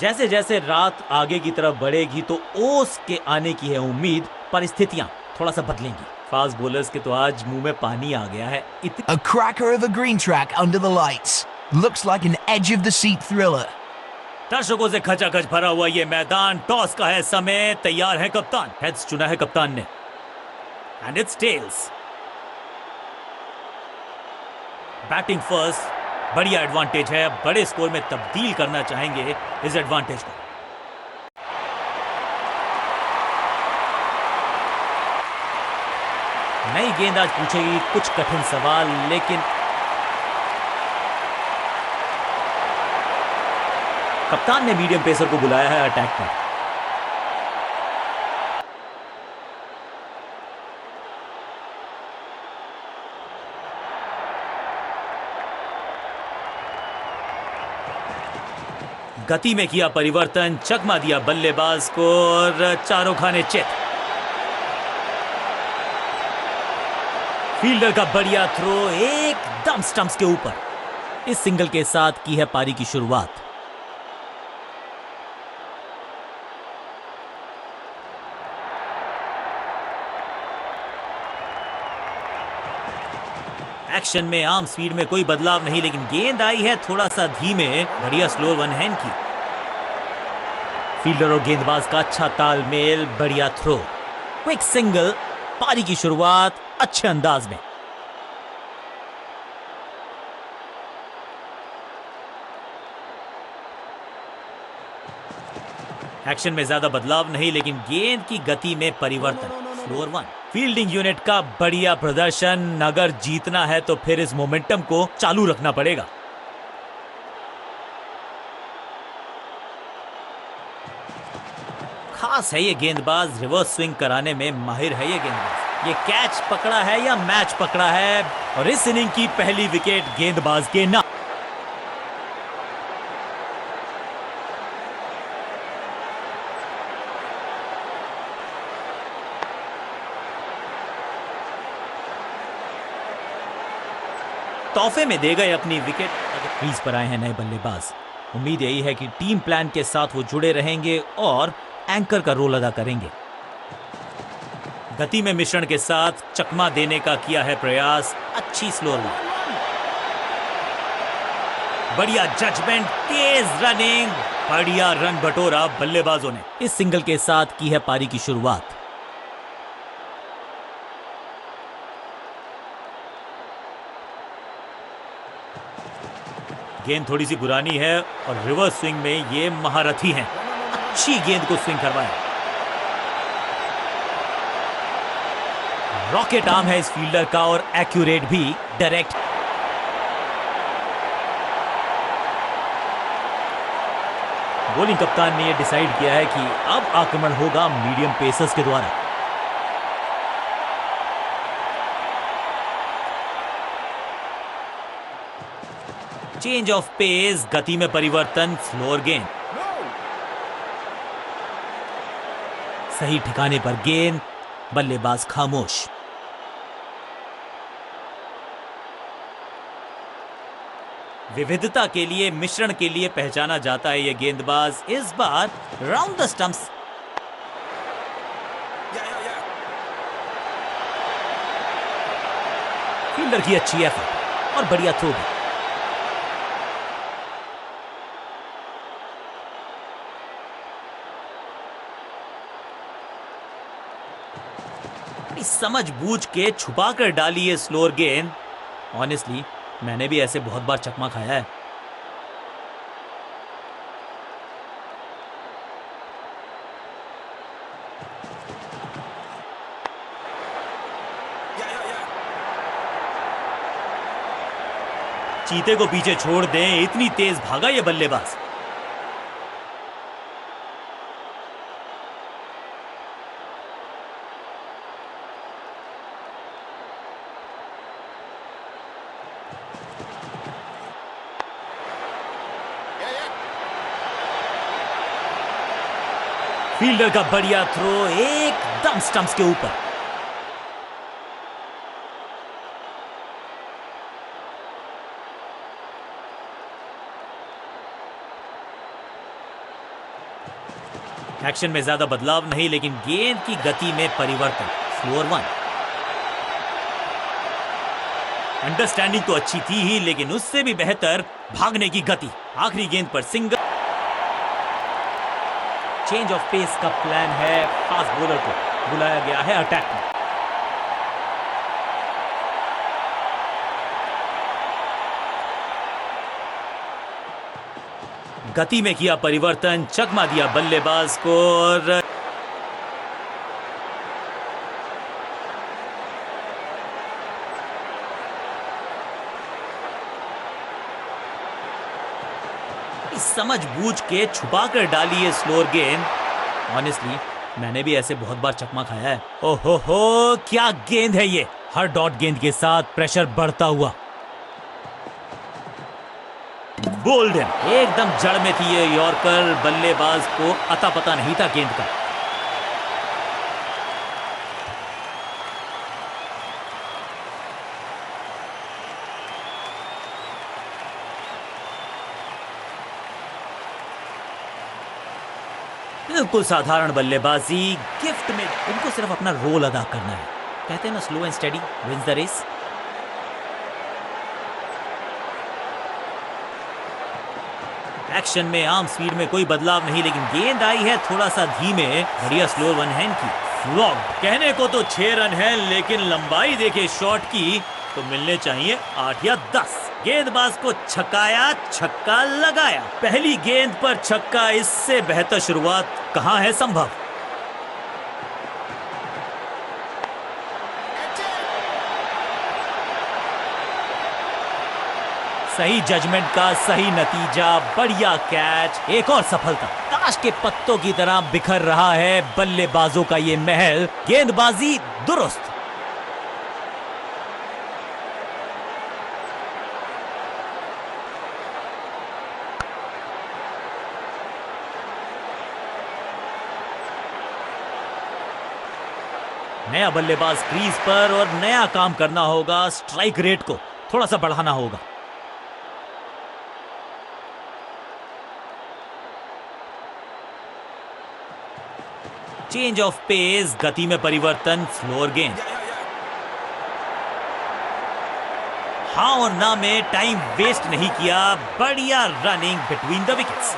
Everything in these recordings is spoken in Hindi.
जैसे जैसे रात आगे की तरफ बढ़ेगी तो ओस के आने की है उम्मीद, परिस्थितियां थोड़ा सा बदलेंगी। फास्ट बॉलर्स के तो आज मुंह में पानी आ गया है। A cracker of a green track under the lights. Looks like an edge of the seat thriller. दर्शकों से खचाखच भरा हुआ ये मैदान, टॉस का है समय, तैयार है कप्तान। हेड्स चुना है कप्तान ने, and it's tails. Batting first, बढ़िया एडवांटेज है, बड़े स्कोर में तब्दील करना चाहेंगे इस एडवांटेज को। नई गेंद आज पूछेगी कुछ कठिन सवाल, लेकिन कप्तान ने मीडियम पेसर को बुलाया है अटैक पर। गति में किया परिवर्तन, चकमा दिया बल्लेबाज को और चारों खाने चित। फील्डर का बढ़िया थ्रो एकदम स्टंप्स के ऊपर। इस सिंगल के साथ की है पारी की शुरुआत। एक्शन में आर्म स्पीड में कोई बदलाव नहीं, लेकिन गेंद आई है थोड़ा सा धीमे। बढ़िया स्लोअर वन हैंड की। फील्डर और गेंदबाज का अच्छा तालमेल, बढ़िया थ्रो, क्विक सिंगल। पारी की शुरुआत अच्छे अंदाज में। एक्शन में ज्यादा बदलाव नहीं, लेकिन गेंद की गति में परिवर्तन। Slower one. फील्डिंग यूनिट का बढ़िया प्रदर्शन। अगर जीतना है तो फिर इस मोमेंटम को चालू रखना पड़ेगा। खास है ये गेंदबाज, रिवर्स स्विंग कराने में माहिर है ये गेंदबाज। ये कैच पकड़ा है या मैच पकड़ा है, और इस इनिंग की पहली विकेट गेंदबाज के नाम। तोहफे में दे गए अपनी विकेट। क्रीज पर आए हैं नए बल्लेबाज। उम्मीद यही है कि टीम प्लान के साथ वो जुड़े रहेंगे और एंकर का रोल अदा करेंगे। गति में मिश्रण के साथ चकमा देने का किया है प्रयास। अच्छी स्लोअर वन, बढ़िया जजमेंट, तेज रनिंग, बढ़िया रन बटोरा बल्लेबाजों ने। इस सिंगल के साथ की है पारी की शुरुआत। गेंद थोड़ी सी पुरानी है और रिवर्स स्विंग में ये महारथी हैं। अच्छी गेंद को स्विंग करवाया। रॉकेट आर्म है इस फील्डर का और एक्यूरेट भी, डायरेक्ट। बॉलिंग कप्तान ने यह डिसाइड किया है कि अब आक्रमण होगा मीडियम पेसर्स के द्वारा। चेंज ऑफ पेस, गति में परिवर्तन, स्लोअर गेंद। सही ठिकाने पर गेंद, बल्लेबाज खामोश। विविधता के लिए, मिश्रण के लिए पहचाना जाता है यह गेंदबाज। इस बार राउंड द स्टंप्स। फील्डर की अच्छी एफर्ट और बढ़िया थ्रो भी। समझ बूझ के छुपा कर डाली है स्लोअर गेंद। ऑनेस्टली मैंने भी ऐसे बहुत बार चकमा खाया है। चीते को पीछे छोड़ दें, इतनी तेज भागा ये बल्लेबाज। फील्डर का बढ़िया थ्रो एकदम स्टंप्स के ऊपर। एक्शन में ज्यादा बदलाव नहीं, लेकिन गेंद की गति में परिवर्तन। फ्लोर 1। अंडरस्टैंडिंग तो अच्छी थी ही, लेकिन उससे भी बेहतर भागने की गति। आखिरी गेंद पर सिंगल। चेंज ऑफ पेस का प्लान है। फास्ट बॉलर को बुलाया गया है अटैक में। गति में किया परिवर्तन, चकमा दिया बल्लेबाज को और समझ बूझ के छुपा कर डाली है स्लोअर गेंद। ऑनेस्टली मैंने भी ऐसे बहुत बार चकमा खाया है। ओहो हो, क्या गेंद है ये। हर डॉट गेंद के साथ प्रेशर बढ़ता हुआ। बोल्डन एकदम जड़ में थी ये यॉर्कर। बल्लेबाज को अता पता नहीं था गेंद का। बिल्कुल साधारण बल्लेबाजी। गिफ्ट में उनको सिर्फ अपना रोल अदा करना है। कहते हैं ना, slow and steady wins the race. Action में आर्म स्पीड में कोई बदलाव नहीं, लेकिन गेंद आई है थोड़ा सा धीमे। बढ़िया स्लोअर वन हैंड की फ्लॉग। कहने को तो 6 रन है, लेकिन लंबाई देखे शॉट की तो मिलने चाहिए 8 या 10। गेंदबाज को छकाया, छक्का लगाया। पहली गेंद पर छक्का, इससे बेहतर शुरुआत कहां है संभव। सही जजमेंट का सही नतीजा। बढ़िया कैच। एक और सफलता। ताश के पत्तों की तरह बिखर रहा है बल्लेबाजों का ये महल। गेंदबाजी दुरुस्त। नया बल्लेबाज क्रीज पर और नया काम करना होगा। स्ट्राइक रेट को थोड़ा सा बढ़ाना होगा। चेंज ऑफ पेस, गति में परिवर्तन। फ्लोर गेंद। हाँ और ना में टाइम वेस्ट नहीं किया। बढ़िया running between the wickets.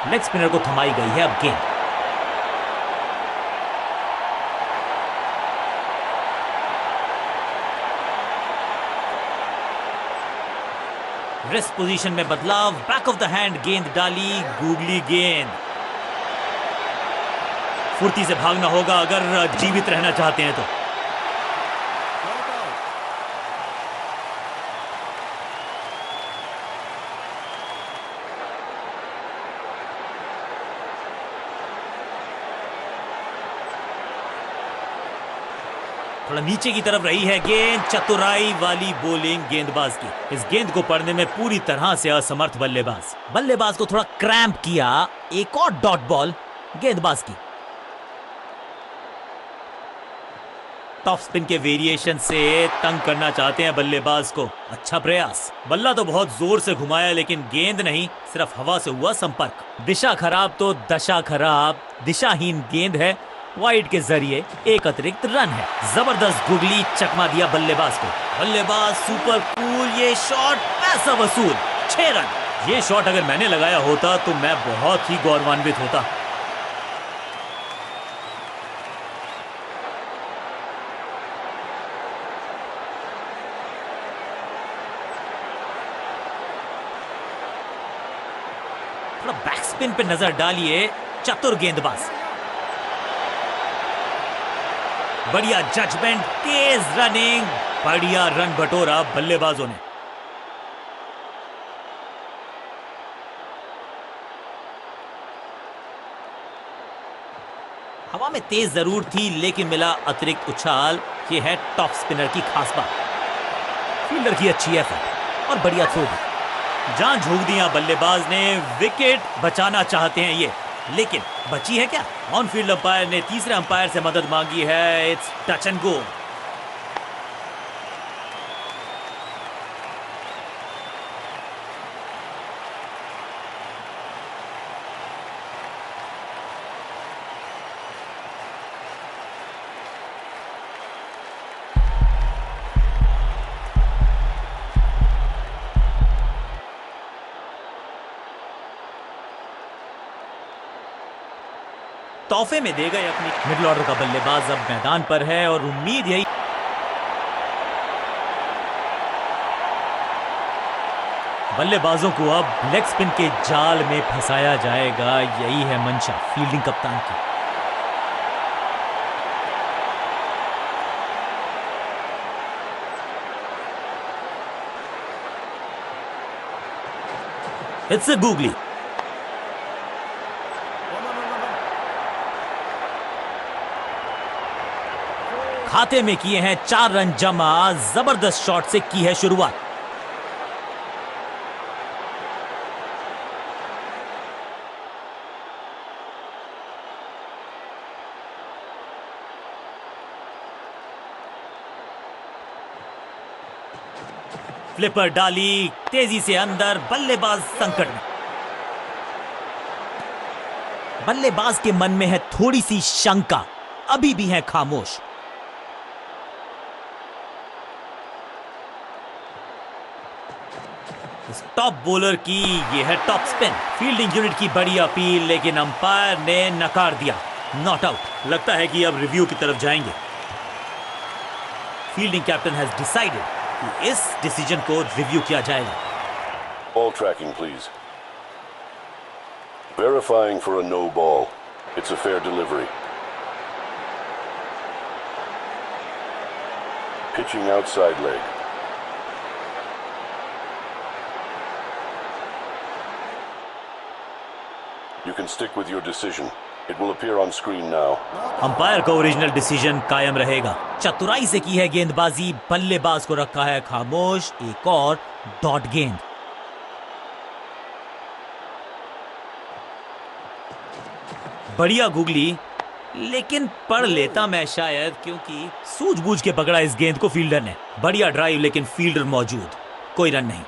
Leg spinner को थमाई गई है अब गेंद। रेस्ट पोजीशन में बदलाव। बैक ऑफ द हैंड गेंद डाली। गूगली गेंद। फुर्ती से भागना होगा अगर जीवित रहना चाहते हैं तो। थोड़ा नीचे की तरफ रही है गेंद। चतुराई वाली बॉलिंग गेंदबाज की। इस गेंद को पढ़ने में पूरी तरह से असमर्थ बल्लेबाज। बल्लेबाज को थोड़ा क्रैम्प किया। एक और डॉट बॉल गेंदबाज की। टॉप स्पिन के वेरिएशन से तंग करना चाहते हैं बल्लेबाज को। अच्छा प्रयास। बल्ला तो बहुत जोर से घुमाया, लेकिन गेंद नहीं, सिर्फ हवा से हुआ संपर्क। दिशा खराब तो दशा खराब। दिशाहीन गेंद है। वाइड के जरिए एक अतिरिक्त रन है। जबरदस्त गुगली, चकमा दिया बल्लेबाज को। बल्लेबाज सुपर कूल। ये शॉट पैसा वसूल। 6 रन। ये शॉट अगर मैंने लगाया होता तो मैं बहुत ही गौरवान्वित होता। थोड़ा बैक स्पिन पे नजर डालिए। चतुर गेंदबाज। बढ़िया जजमेंट, तेज रनिंग। बढ़िया रन बटोरा बल्लेबाजों ने। हवा में तेज जरूर थी लेकिन मिला अतिरिक्त उछाल। ये है टॉप स्पिनर की खास बात। फील्डर की अच्छी एफर्ट और बढ़िया थ्रो दी। जान झोंक दिया बल्लेबाज ने, विकेट बचाना चाहते हैं ये, लेकिन बची है क्या? ऑन फील्ड अंपायर ने तीसरे अंपायर से मदद मांगी है। It's touch and go. तोहफे में दे गए अपनी। मिडिल ऑर्डर का बल्लेबाज अब मैदान पर है और उम्मीद यही बल्लेबाजों को अब लेग स्पिन के जाल में फंसाया जाएगा। यही है मंशा फील्डिंग कप्तान की। It's a googly. खाते में किए हैं 4 रन जमा। जबरदस्त शॉट से की है शुरुआत। फ्लिपर डाली तेजी से अंदर। बल्लेबाज संकट में। बल्लेबाज के मन में है थोड़ी सी शंका, अभी भी है खामोश। टॉप बॉलर की ये है टॉप स्पिन। फील्डिंग यूनिट की बड़ी अपील, लेकिन अंपायर ने नकार दिया। Not out. लगता है कि अब रिव्यू की तरफ जाएंगे। फील्डिंग कैप्टन हैज डिसाइडेड कि इस डिसीजन को रिव्यू किया जाएगा। Ball tracking, please. Verifying for a no ball. It's a fair delivery. Pitching outside leg. You can stick with your decision. It will appear on screen now. Umpire का ओरिजिनल डिसीजन कायम रहेगा। चतुराई से की है गेंदबाजी। बल्लेबाज को रखा है खामोश। एक और डॉट गेंद। बढ़िया गुगली, लेकिन पढ़ लेता मैं शायद, क्योंकि सूझबूझ के पकड़ा इस गेंद को फील्डर ने। बढ़िया ड्राइव, लेकिन फील्डर मौजूद। कोई रन नहीं।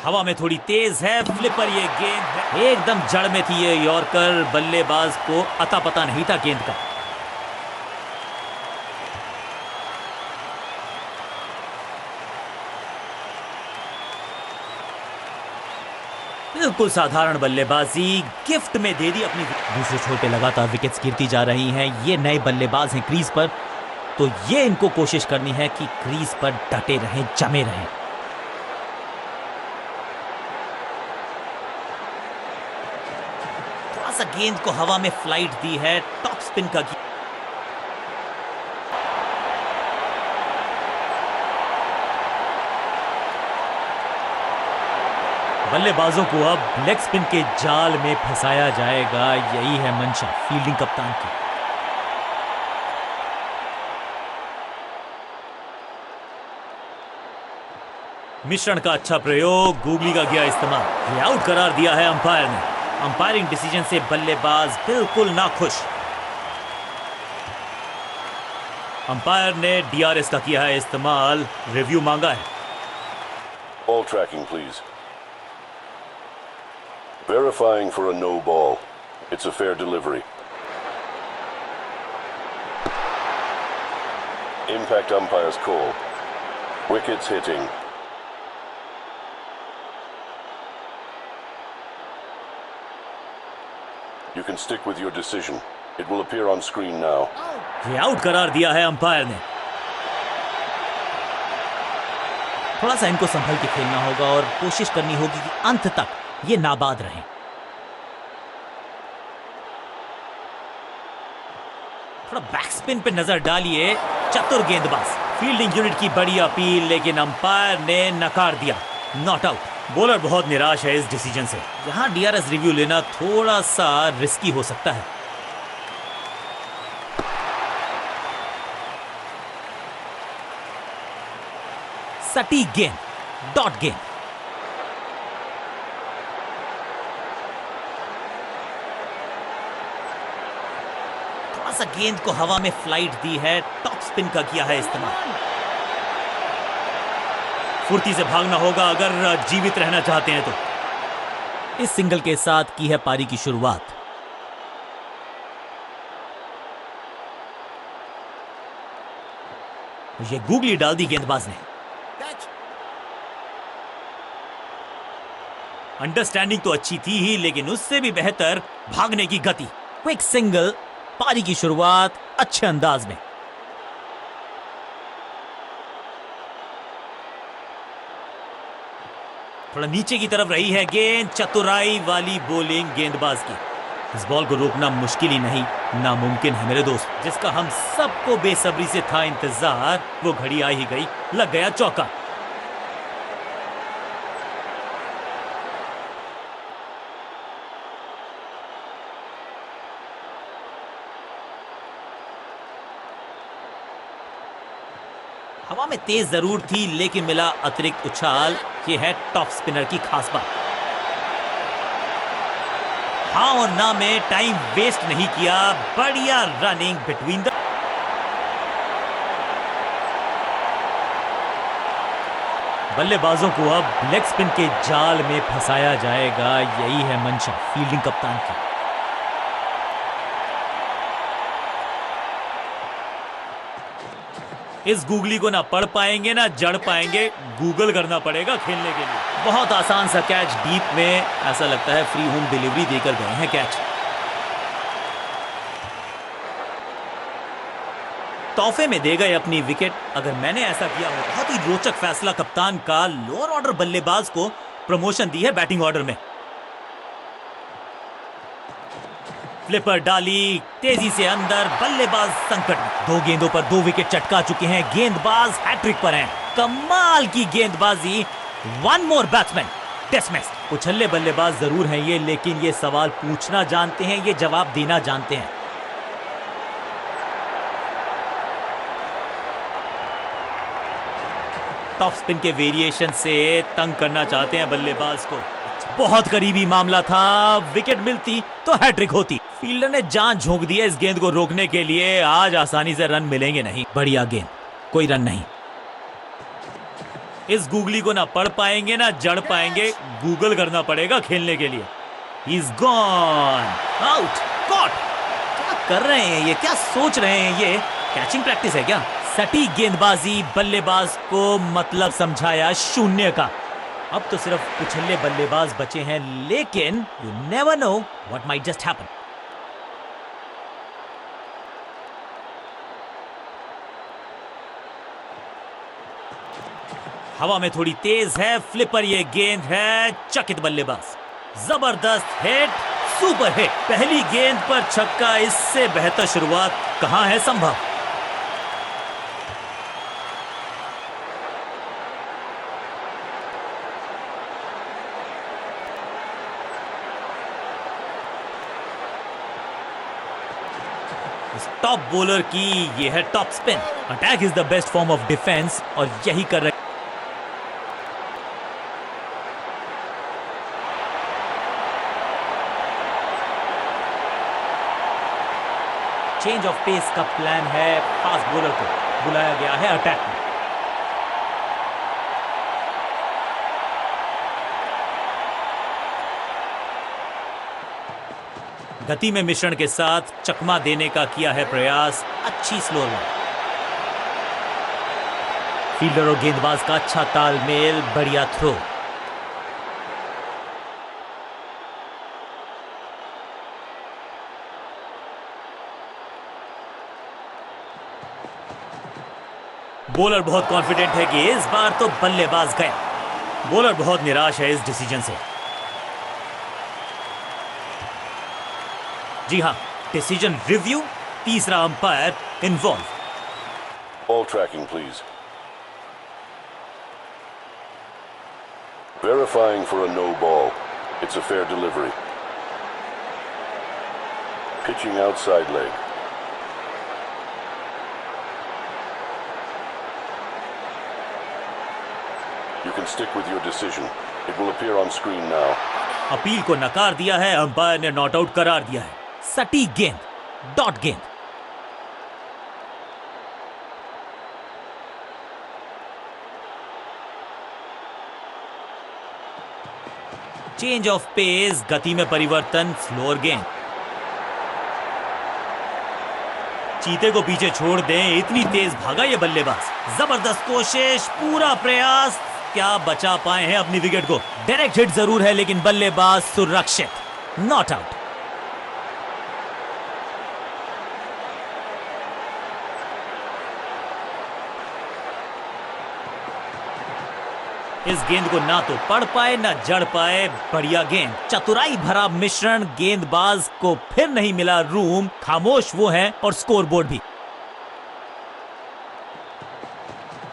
हवा में थोड़ी तेज है फ्लिपर। ये गेंद है एकदम जड़ में थी। ये यॉर्कर। बल्लेबाज को अता पता नहीं था गेंद का। बिल्कुल साधारण बल्लेबाजी गिफ्ट में दे दी अपनी। दूसरे छोर पे लगातार विकेट्स गिरती जा रही हैं। ये नए बल्लेबाज हैं क्रीज पर, तो ये इनको कोशिश करनी है कि क्रीज पर डटे रहें, जमे रहें। थोड़ा सा गेंद को हवा में फ्लाइट दी है। टॉप स्पिन का बल्लेबाजों को अब लेग स्पिन के जाल में फंसाया जाएगा। यही है मंशा फील्डिंग कप्तान की। मिश्रण का अच्छा प्रयोग। गूगली का किया इस्तेमाल। ये आउट करार दिया है अंपायर ने। अंपायरिंग डिसीजन से बल्लेबाज बिल्कुल नाखुश। अंपायर ने डीआरएस का किया है इस्तेमाल। रिव्यू मांगा है। Ball tracking, please. Verifying for a no ball. It's a fair delivery. Impact umpire's call. Wickets hitting. You can stick with your decision. It will appear on screen now. ये आउट करार दिया है अंपायर ने। थोड़ा सा इनको संभल के खेलना होगा और कोशिश करनी होगी कि अंत तक ये नाबाद रहें। थोड़ा बैकस्पिन पे नजर डालिए। चतुर गेंदबाज। फील्डिंग यूनिट की बड़ी अपील, लेकिन अंपायर ने नकार दिया। Not out. बॉलर बहुत निराश है इस डिसीजन से। यहाँ डीआरएस रिव्यू लेना थोड़ा सा रिस्की हो सकता है। सटीक गेंद, डॉट गेंद। थोड़ा सा गेंद को हवा में फ्लाइट दी है, टॉप स्पिन का किया है इस्तेमाल। फुर्ती से भागना होगा अगर जीवित रहना चाहते हैं तो। इस सिंगल के साथ की है पारी की शुरुआत। ये गूगली डाल दी गेंदबाज ने। अंडरस्टैंडिंग तो अच्छी थी ही, लेकिन उससे भी बेहतर भागने की गति। क्विक सिंगल, पारी की शुरुआत अच्छे अंदाज में। थोड़ा नीचे की तरफ रही है गेंद, चतुराई वाली बॉलिंग गेंदबाज की। इस बॉल को रोकना मुश्किल ही नहीं, नामुमकिन है मेरे दोस्त। जिसका हम सबको बेसब्री से था इंतजार, वो घड़ी आ ही गई। लग गया चौका। हवा में तेज जरूर थी, लेकिन मिला अतिरिक्त उछाल। ये है टॉप स्पिनर की खास बात। हाँ और ना में टाइम वेस्ट नहीं किया। बढ़िया रनिंग बिटवीन द। बल्लेबाजों को अब लेग स्पिन के जाल में फंसाया जाएगा। यही है मंशा फील्डिंग कप्तान की। इस गूगली को ना पढ़ पाएंगे ना जड़ पाएंगे, गूगल करना पड़ेगा खेलने के लिए। बहुत आसान सा कैच डीप में, ऐसा लगता है फ्री होम डिलीवरी देकर गए हैं कैच। तोहफे में दे गए अपनी विकेट। अगर मैंने ऐसा किया हो। बहुत ही रोचक फैसला कप्तान का। लोअर ऑर्डर बल्लेबाज को प्रमोशन दी है बैटिंग ऑर्डर में। फ्लिपर डाली, तेजी से अंदर, बल्लेबाज संकट में। 2 गेंदों पर 2 विकेट चटका चुके हैं। गेंदबाज हैट्रिक पर हैं। कमाल की गेंदबाजी। 1 मोर बैट्समैन डिसमिस्ड। उछल्ले बल्लेबाज जरूर हैं ये, लेकिन ये सवाल पूछना जानते हैं, ये जवाब देना जानते हैं। टॉप स्पिन के वेरिएशन से तंग करना चाहते हैं बल्लेबाज को। बहुत करीबी मामला था। विकेट मिलती तो हैट्रिक होती। फील्डर ने जान झोंक दी है इस गेंद को रोकने के लिए। आज आसानी से रन मिलेंगे नहीं। बढ़िया गेंद, कोई रन नहीं। इस गूगली को ना पढ़ पाएंगे ना जड़ पाएंगे, गूगल करना पड़ेगा खेलने के लिए। He's gone, out, caught। क्या कर रहे हैं ये, क्या सोच रहे हैं ये? कैचिंग प्रैक्टिस है क्या? सटीक गेंदबाजी, बल्लेबाज को मतलब समझाया शून्य का। अब तो सिर्फ उछल्ले बल्लेबाज बचे हैं, लेकिन you never know what might just happen. हवा में थोड़ी तेज है, फ्लिपर ये गेंद है। चकित बल्लेबाज, जबरदस्त हिट, सुपर हिट। पहली गेंद पर छक्का, इससे बेहतर शुरुआत कहां है संभव। टॉप बॉलर की ये है top spin. Attack is the best form of defence, और यही कर रहे। चेंज ऑफ पेस का प्लान है। फास्ट बॉलर को बुलाया गया है अटैक में। गति में मिश्रण के साथ चकमा देने का किया है प्रयास। अच्छी स्लो रन। फील्डर और गेंदबाज का अच्छा तालमेल, बढ़िया थ्रो। बॉलर बहुत कॉन्फिडेंट है कि इस बार तो बल्लेबाज गया। बॉलर बहुत निराश है इस डिसीजन से। जी हां, डिसीजन रिव्यू, तीसरा umpire involve. Ball tracking, please. Verifying for a no ball. It's a fair delivery. Pitching outside leg. You can stick with your decision. It will appear on screen now. Appeal को नकार दिया है, अंपायर ने नॉट आउट करार दिया है। सटीक गेंद, डॉट गेंद। चेंज ऑफ पेस, गति में परिवर्तन, स्लोअर गेंद। चीते को पीछे छोड़ दें, इतनी तेज भागा ये बल्लेबाज। जबरदस्त कोशिश, पूरा प्रयास, क्या बचा पाए हैं अपनी विकेट को। डायरेक्ट हिट जरूर है लेकिन बल्लेबाज सुरक्षित, नॉट आउट। इस गेंद को ना तो पढ़ पाए ना जड़ पाए, बढ़िया गेंद। चतुराई भरा मिश्रण, गेंदबाज को फिर नहीं मिला रूम, खामोश वो है और स्कोरबोर्ड भी।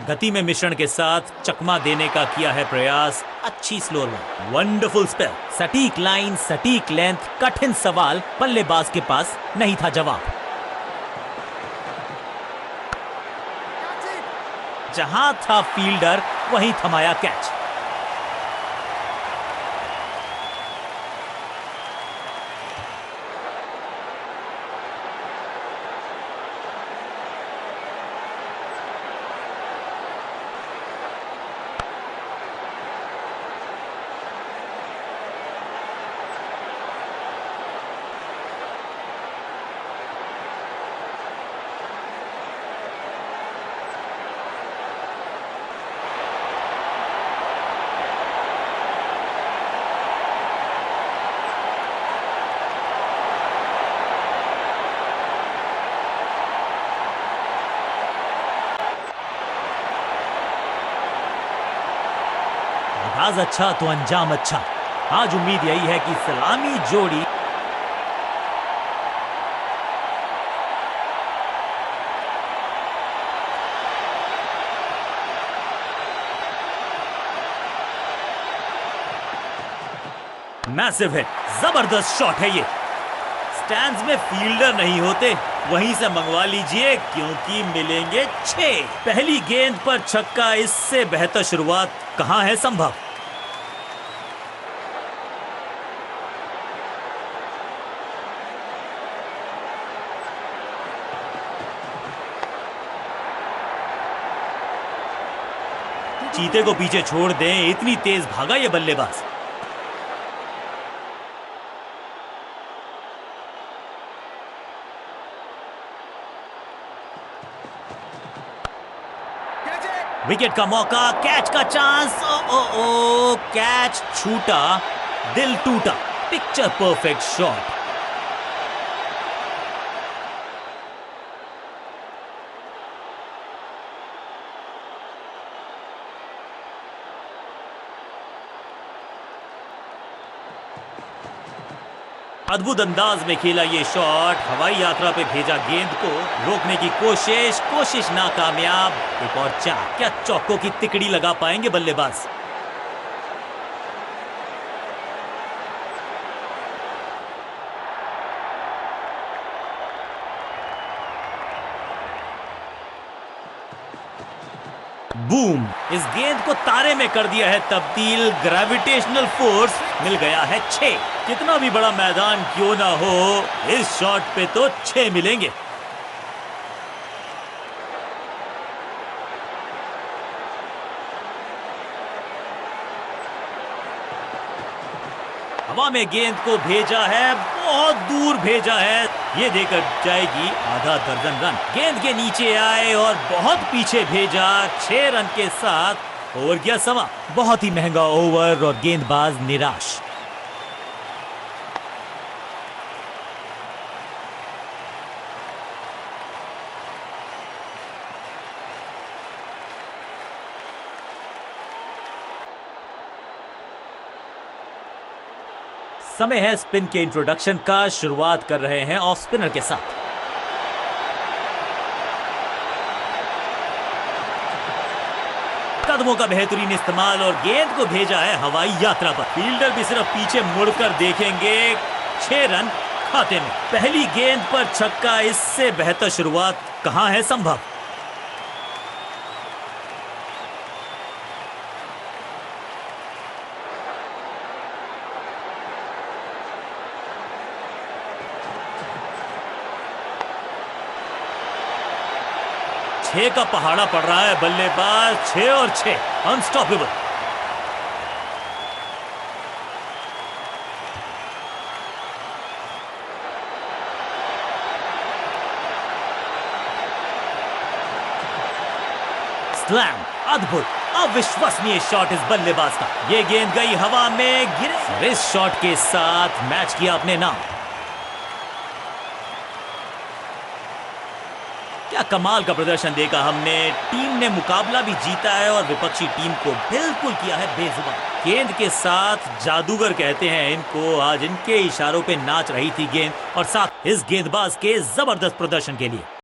गति में मिश्रण के साथ चकमा देने का किया है प्रयास, अच्छी स्लोअर वन, वंडरफुल स्पेल, सटीक लाइन, सटीक लेंथ, कठिन सवाल, बल्लेबाज के पास नहीं था जवाब। जहां था फील्डर वहीं थमाया कैच। आगाज अच्छा तो अंजाम अच्छा। आज उम्मीद यही है कि सलामी जोड़ी मैसिव है, जबरदस्त शॉट है ये। स्टैंड्स में फील्डर नहीं होते, वहीं से मंगवा लीजिए क्योंकि मिलेंगे 6। पहली गेंद पर छक्का, इससे बेहतर शुरुआत कहां है संभव। चीते को पीछे छोड़ दें, इतनी तेज भागा ये बल्लेबाज। विकेट का मौका, कैच का चांस, ओ ओ ओ, कैच छूटा, दिल टूटा। Picture perfect shot. अद्भुत अंदाज में खेला ये शॉट, हवाई यात्रा पे भेजा गेंद को, रोकने की कोशिश नाकामयाब। एक और चार, क्या चौकों की तिकड़ी लगा पाएंगे बल्लेबाज। बूम, इस गेंद को तारे में कर दिया है तब्दील। ग्रेविटेशनल फोर्स, मिल गया है 6। कितना भी बड़ा मैदान क्यों ना हो, इस शॉट पे तो 6 मिलेंगे। हवा में गेंद को भेजा है, बहुत दूर भेजा है, ये देकर जाएगी आधा दर्जन रन। गेंद के नीचे आए और बहुत पीछे भेजा, 6 रन के साथ ओवर गया समा। बहुत ही महंगा ओवर और गेंदबाज निराश। समय है स्पिन के इंट्रोडक्शन का। शुरुआत कर रहे हैं ऑफ स्पिनर के साथ। कदमों का बेहतरीन इस्तेमाल और गेंद को भेजा है हवाई यात्रा पर। फील्डर भी सिर्फ पीछे मुड़कर देखेंगे। 6 रन खाते में। पहली गेंद पर छक्का, इससे बेहतर शुरुआत कहां है संभव। छह का पहाड़ा पड़ रहा है। बल्लेबाज 6 और 6 अनस्टॉपेबल। स्लैम, अद्भुत, अविश्वसनीय शॉट इस बल्लेबाज का। ये गेंद गई हवा में, गिरे। इस शॉट के साथ मैच किया अपने नाम। क्या कमाल का प्रदर्शन देखा हमने। टीम ने मुकाबला भी जीता है और विपक्षी टीम को बिल्कुल किया है बेजुबान। गेंद के साथ जादूगर कहते हैं इनको। आज इनके इशारों पे नाच रही थी गेंद, और साथ इस गेंदबाज के जबरदस्त प्रदर्शन के लिए